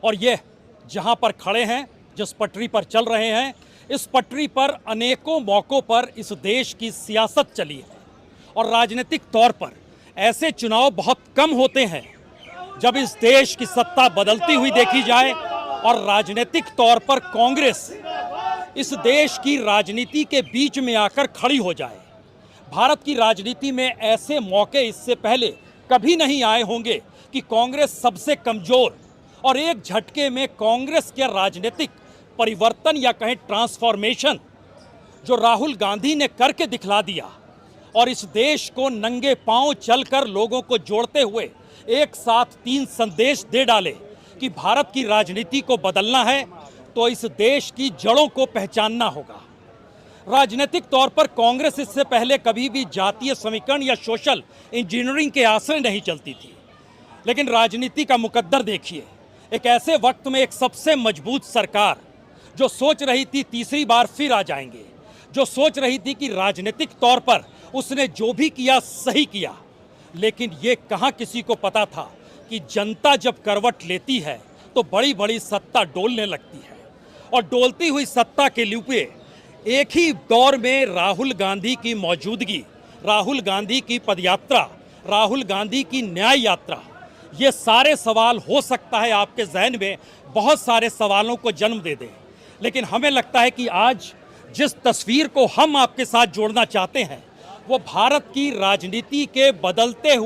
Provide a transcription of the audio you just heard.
और ये जहां पर खड़े हैं, जिस पटरी पर चल रहे हैं, इस पटरी पर अनेकों मौक़ों पर इस देश की सियासत चली है। और राजनीतिक तौर पर ऐसे चुनाव बहुत कम होते हैं जब इस देश की सत्ता बदलती हुई देखी जाए और राजनीतिक तौर पर कांग्रेस इस देश की राजनीति के बीच में आकर खड़ी हो जाए। भारत की राजनीति में ऐसे मौके इससे पहले कभी नहीं आए होंगे कि कांग्रेस सबसे कमजोर और एक झटके में कांग्रेस के राजनीतिक परिवर्तन या कहें ट्रांसफॉर्मेशन जो राहुल गांधी ने करके दिखला दिया और इस देश को नंगे पांव चलकर लोगों को जोड़ते हुए एक साथ 3 संदेश दे डाले कि भारत की राजनीति को बदलना है तो इस देश की जड़ों को पहचानना होगा। राजनीतिक तौर पर कांग्रेस इससे पहले कभी भी जातीय समीकरण या सोशल इंजीनियरिंग के आश्रय नहीं चलती थी, लेकिन राजनीति का मुकद्दर देखिए। एक ऐसे वक्त में एक सबसे मजबूत सरकार जो सोच रही थी तीसरी बार फिर आ जाएंगे, जो सोच रही थी कि राजनीतिक तौर पर उसने जो भी किया सही किया, लेकिन ये कहाँ किसी को पता था कि जनता जब करवट लेती है तो बड़ी बड़ी सत्ता डोलने लगती है। और डोलती हुई सत्ता के लिए एक ही दौर में राहुल गांधी की मौजूदगी, राहुल गांधी की पदयात्रा, राहुल गांधी की न्याय यात्रा, ये सारे सवाल हो सकता है आपके जहन में बहुत सारे सवालों को जन्म दे दें। लेकिन हमें लगता है कि आज जिस तस्वीर को हम आपके साथ जोड़ना चाहते हैं वो भारत की राजनीति के बदलते हुए